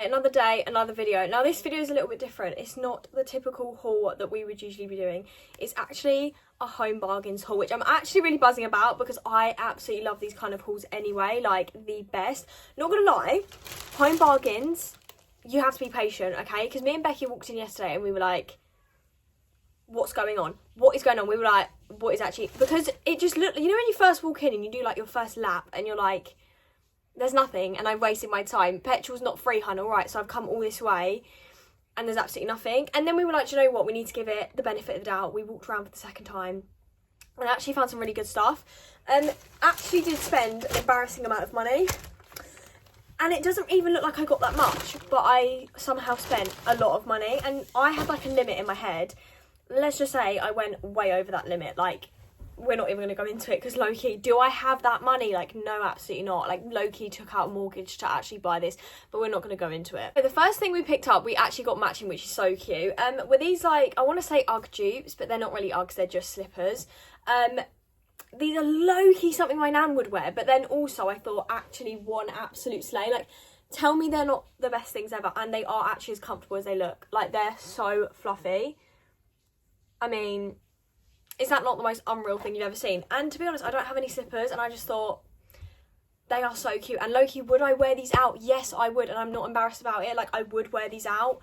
Another day, another video. Now this video is a little bit different. It's not the typical haul that we would usually be doing. It's actually a home bargains haul, which I'm actually really buzzing about because I absolutely love these kind of hauls anyway, like the best. Not gonna lie, home bargains, you have to be patient, okay? Because me and Becky walked in yesterday and we were like, what's going on? What is going on? We were like, what is actually, because it just looked, you know when you first walk in and you do like your first lap and you're like, there's nothing and I've wasted my time. Petrol's not free, hun, alright, so I've come all this way and there's absolutely nothing. And then we were like, do you know what, we need to give it the benefit of the doubt. We walked around for the second time and I actually found some really good stuff. Actually did spend an embarrassing amount of money and it doesn't even look like I got that much, but I somehow spent a lot of money and I had like a limit in my head. Let's just say I went way over that limit. Like, we're not even going to go into it because low-key, do I have that money? Like, no, absolutely not. Like, low-key took out a mortgage to actually buy this, but we're not going to go into it. So the first thing we picked up, we actually got matching, which is so cute. Were these, like, I want to say Ugg dupes, but they're not really Uggs, they're just slippers. These are low-key something my nan would wear, but then also I thought, actually, one absolute slay. Like, tell me they're not the best things ever, and they are actually as comfortable as they look. Like, they're so fluffy. I mean, is that not the most unreal thing you've ever seen? And to be honest, I don't have any slippers and I just thought they are so cute. And low-key, would I wear these out? Yes, I would, and I'm not embarrassed about it. Like, I would wear these out.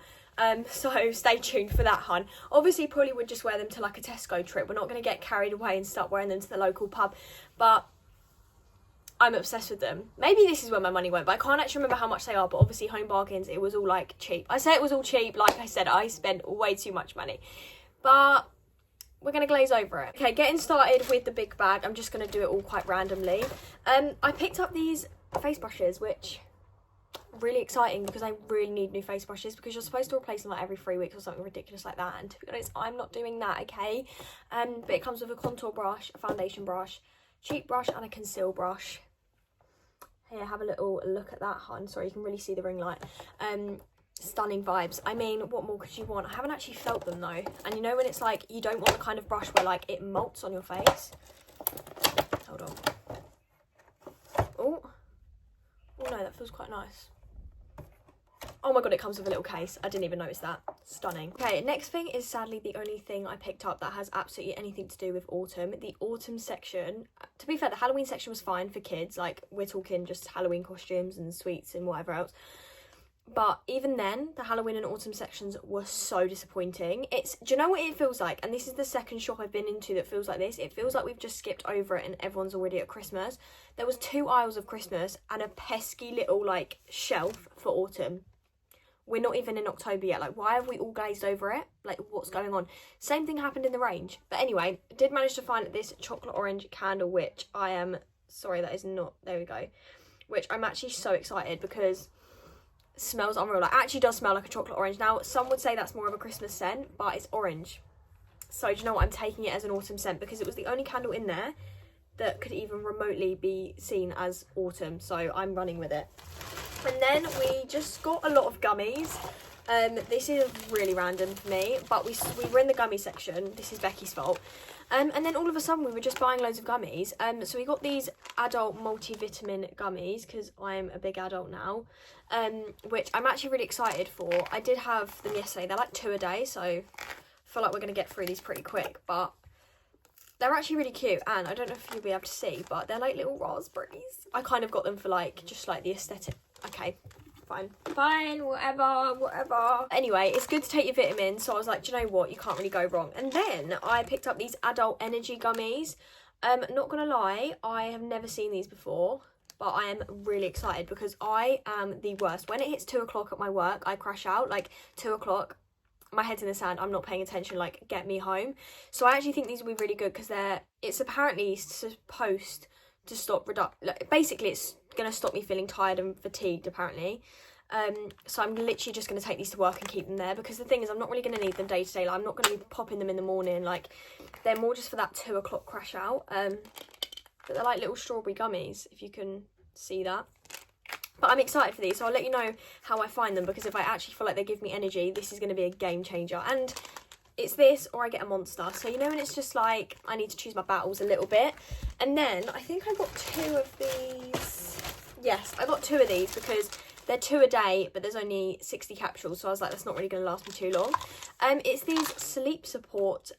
So stay tuned for that, hun. Obviously, probably would just wear them to like a Tesco trip. We're not going to get carried away and start wearing them to the local pub. But I'm obsessed with them. Maybe this is where my money went, but I can't actually remember how much they are. But obviously, home bargains, it was all like cheap. I say it was all cheap. Like I said, I spent way too much money. But we're going to glaze over it. Okay, getting started with the big bag. I'm just going to do it all quite randomly. I picked up these face brushes, which are really exciting because I really need new face brushes because you're supposed to replace them like every 3 weeks or something ridiculous like that. And to be honest, I'm not doing that, okay? But it comes with a contour brush, a foundation brush, cheek brush, and a conceal brush. Here, have a little look at that, hun. Sorry, you can really see the ring light. Stunning vibes. I mean, what more could you want? I haven't actually felt them though, and you know when it's like you don't want the kind of brush where like it molts on your face. Hold on. Oh no, that feels quite nice. Oh my god, it comes with a little case. I didn't even notice that. Stunning. Okay, next thing is sadly the only thing I picked up that has absolutely anything to do with autumn. The autumn section, to be fair, the Halloween section was fine for kids, like we're talking just Halloween costumes and sweets and whatever else. But even then, the Halloween and autumn sections were so disappointing. Do you know what it feels like? And this is the second shop I've been into that feels like this. It feels like we've just skipped over it and everyone's already at Christmas. There was 2 aisles of Christmas and a pesky little, like, shelf for autumn. We're not even in October yet. Like, why have we all glazed over it? Like, what's going on? Same thing happened in the range. But anyway, I did manage to find this chocolate orange candle, which I am... Sorry, that is not... There we go. Which I'm actually so excited because... smells unreal. Like, actually does smell like a chocolate orange. Now some would say that's more of a Christmas scent, but it's orange, so do you know what, I'm taking it as an autumn scent because it was the only candle in there that could even remotely be seen as autumn, so I'm running with it. And then we just got a lot of gummies. This is really random for me, but we were in the gummy section. This is Becky's fault. And then all of a sudden we were just buying loads of gummies. So we got these adult multivitamin gummies because I'm a big adult now, which I'm actually really excited for. I did have them yesterday. They're like 2 a day, so I feel like we're going to get through these pretty quick. But they're actually really cute, and I don't know if you'll be able to see, but they're like little raspberries. I kind of got them for like just like the aesthetic. Okay. Fine, whatever. Anyway, it's good to take your vitamins, so I was like, do you know what, you can't really go wrong. And then I picked up these adult energy gummies. Not gonna lie, I have never seen these before, but I am really excited because I am the worst. When it hits 2 o'clock at my work, I crash out. Like 2 o'clock, my head's in the sand, I'm not paying attention, like get me home. So I actually think these will be really good because it's apparently supposed to stop basically it's gonna stop me feeling tired and fatigued apparently. So I'm literally just going to take these to work and keep them there because the thing is I'm not really going to need them day to day. Like, I'm not going to be popping them in the morning. Like, they're more just for that 2 o'clock crash out. But they're like little strawberry gummies, if you can see that. But I'm excited for these, so I'll let you know how I find them because if I actually feel like they give me energy, this is going to be a game changer. And it's this or I get a monster. So, you know, when it's just like I need to choose my battles a little bit. And then I think I got 2 of these. Yes, I got 2 of these because They're 2 a day, but there's only 60 capsules, so I was like, that's not really going to last me too long. It's these sleep support.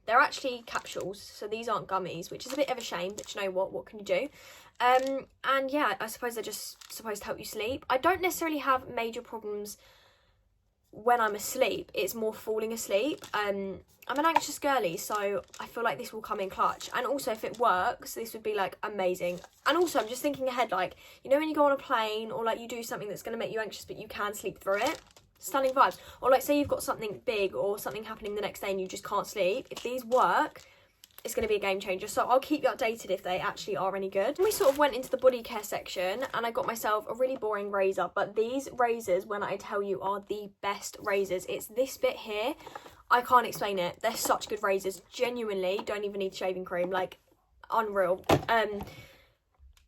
They're actually capsules, so these aren't gummies, which is a bit of a shame, but you know what can you do? And yeah, I suppose they're just supposed to help you sleep. I don't necessarily have major problems when I'm asleep. It's more falling asleep. I'm an anxious girly, so I feel like this will come in clutch. And also, if it works, this would be like amazing. And also, I'm just thinking ahead, like, you know, when you go on a plane or like you do something that's going to make you anxious but you can sleep through it, stunning vibes. Or like, say you've got something big or something happening the next day and you just can't sleep, if these work, it's going to be a game changer. So I'll keep you updated if they actually are any good. We sort of went into the body care section and I got myself a really boring razor, but these razors, when I tell you, are the best razors. It's this bit here. I can't explain it. They're such good razors. Genuinely, don't even need shaving cream. Like, unreal.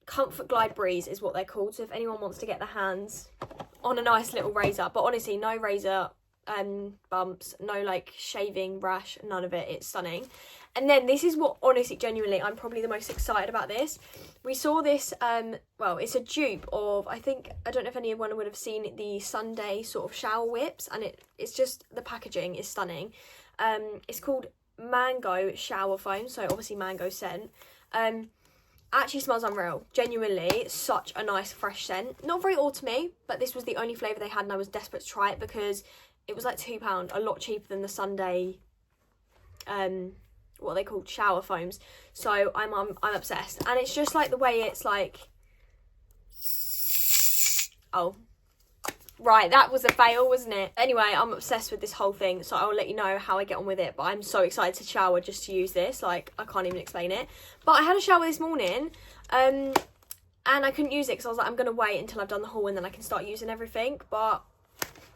Comfort Glide Breeze is what they're called. So if anyone wants to get their hands on a nice little razor, but honestly, no razor bumps, no like shaving rash, none of it. It's stunning. And then this is what, honestly, genuinely, I'm probably the most excited about this. We saw this, well, it's a dupe of, I don't know if anyone would have seen the Sunday sort of shower whips, and it's just, the packaging is stunning. It's called Mango Shower Foam, so obviously mango scent. Actually smells unreal. Genuinely, such a nice fresh scent. Not very autumny, but this was the only flavour they had, and I was desperate to try it because it was like £2, a lot cheaper than the Sunday, what are they called, shower foams. So I'm obsessed, and it's just like the way it's like, oh right, that was a fail, wasn't it? Anyway, I'm obsessed with this whole thing, so I'll let you know how I get on with it. But I'm so excited to shower just to use this, like, I can't even explain it. But I had a shower this morning, and I couldn't use it because I was like, I'm gonna wait until I've done the haul and then I can start using everything. But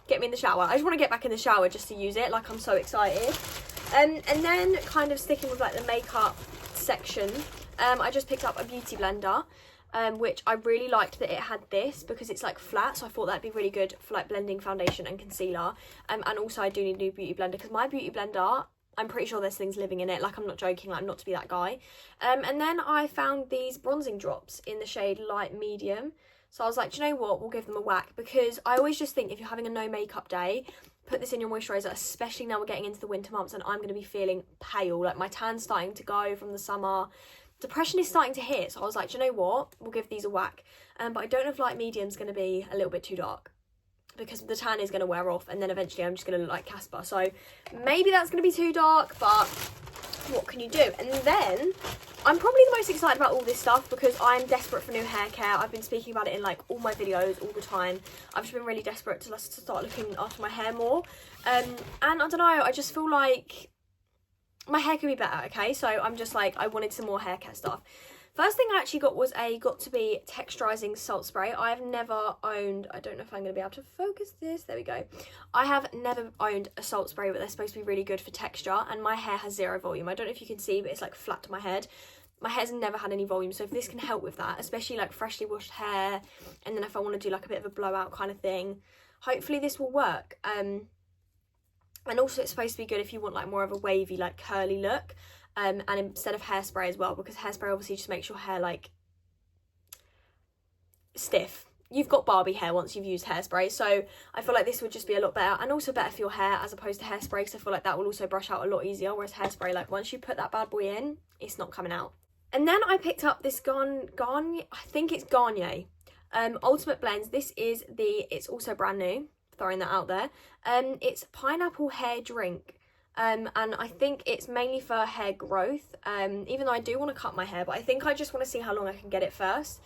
get me in the shower. I just want to get back in the shower just to use it. Like, I'm so excited. And then kind of sticking with like the makeup section, I just picked up a beauty blender, which I really liked that it had this because it's like flat, so I thought that'd be really good for like blending foundation and concealer. And also I do need a new beauty blender because my beauty blender, I'm pretty sure there's things living in it. Like, I'm not joking, like, I'm not to be that guy. And then I found these bronzing drops in the shade light medium. So I was like, do you know what, we'll give them a whack, because I always just think if you're having a no makeup day, put this in your moisturiser, especially now we're getting into the winter months and I'm going to be feeling pale. Like, my tan's starting to go from the summer. Depression is starting to hit. So I was like, do you know what, we'll give these a whack. But I don't know if light medium's going to be a little bit too dark, because the tan is going to wear off and then eventually I'm just going to look like Casper. So maybe that's going to be too dark, but what can you do? And then I'm probably the most excited about all this stuff because I'm desperate for new hair care. I've been speaking about it in like all my videos all the time. I've just been really desperate to start looking after my hair more. And I don't know, I just feel like my hair could be better, okay? So I'm just like, I wanted some more hair care stuff. First thing I actually got was a Got2b texturizing salt spray. I've never owned, I don't know if I'm going to be able to focus this, there we go. I have never owned a salt spray, but they're supposed to be really good for texture, and my hair has zero volume. I don't know if you can see, but it's like flat to my head. My hair's never had any volume, so if this can help with that, especially like freshly washed hair, and then if I want to do like a bit of a blowout kind of thing, hopefully this will work. And also it's supposed to be good if you want like more of a wavy, like curly look. And instead of hairspray as well, because hairspray obviously just makes your hair like stiff. You've got Barbie hair once you've used hairspray, so I feel like this would just be a lot better, and also better for your hair as opposed to hairspray, because I feel like that will also brush out a lot easier, whereas hairspray, like once you put that bad boy in, it's not coming out. And then I picked up this Garnier, I think it's Garnier, Ultimate Blends. This is it's also brand new, throwing that out there. It's pineapple hair drink. And I think it's mainly for hair growth, even though I do want to cut my hair, but I think I just want to see how long I can get it first.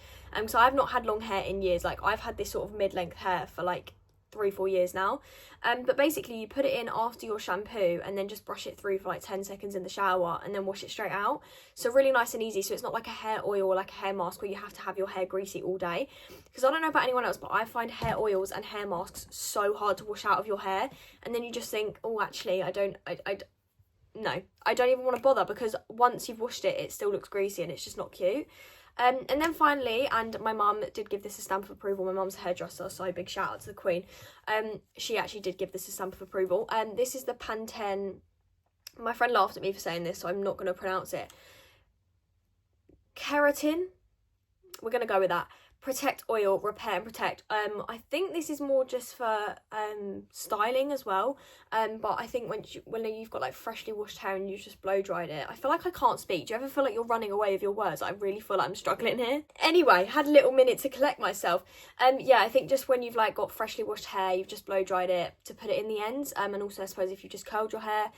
So I've not had long hair in years. Like, I've had this sort of mid-length hair for like 3-4 years now. But basically you put it in after your shampoo and then just brush it through for like 10 seconds in the shower and then wash it straight out. So really nice and easy. So it's not like a hair oil or like a hair mask where you have to have your hair greasy all day. Because I don't know about anyone else, but I find hair oils and hair masks so hard to wash out of your hair. And then you just think, oh, actually, no, I don't even want to bother, because once you've washed it, it still looks greasy and it's just not cute. And then finally, and my mum did give this a stamp of approval. My mum's a hairdresser, so big shout out to the queen. She actually did give this a stamp of approval. This is the Pantene. My friend laughed at me for saying this, so I'm not going to pronounce it. Keratin. We're going to go with that. Protect Oil Repair and Protect. I think this is more just for styling as well, but I think when you've got like freshly washed hair and you just blow dried it, I feel like I can't speak. Do you ever feel like you're running away with your words? I really feel like I'm struggling here. Anyway, had a little minute to collect myself. Yeah, I think just when you've like got freshly washed hair, you've just blow dried it to put it in the ends, and also I suppose if you just curled your hair.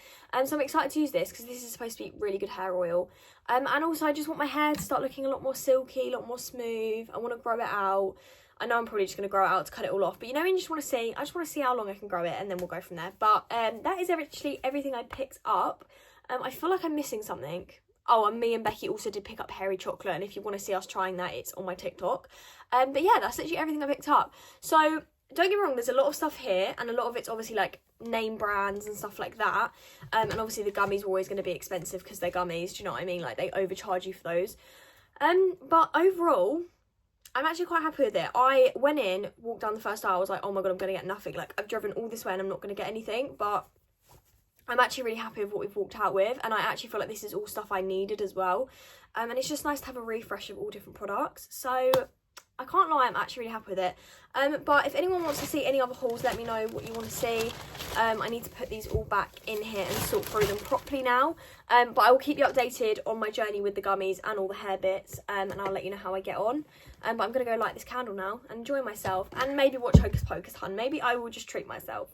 So I'm excited to use this because this is supposed to be really good hair oil. And also I just want my hair to start looking a lot more silky, a lot more smooth. I want to grow it out. I know I'm probably just going to grow it out to cut it all off, but you know, you just want to see, I just want to see how long I can grow it, and then we'll go from there. But that is actually everything I picked up. I feel like I'm missing something. Oh, and me and Becky also did pick up Heyyy chocolate, and if you want to see us trying that, it's on my TikTok. But yeah, that's literally everything I picked up. So don't get me wrong, there's a lot of stuff here, and a lot of it's obviously like name brands and stuff like that. And obviously the gummies are always going to be expensive because they're gummies, do you know what I mean? Like, they overcharge you for those. But overall, I'm actually quite happy with it. I went in, walked down the first aisle, I was like, oh my god, I'm going to get nothing. Like, I've driven all this way and I'm not going to get anything, but I'm actually really happy with what we've walked out with, and I actually feel like this is all stuff I needed as well. And it's just nice to have a refresh of all different products. So I can't lie, I'm actually really happy with it. But if anyone wants to see any other hauls, let me know what you want to see. I need to put these all back in here and sort through them properly now. But I will keep you updated on my journey with the gummies and all the hair bits, and I'll let you know how I get on. But I'm going to go light this candle now and enjoy myself, and maybe watch Hocus Pocus, hun. Maybe I will just treat myself.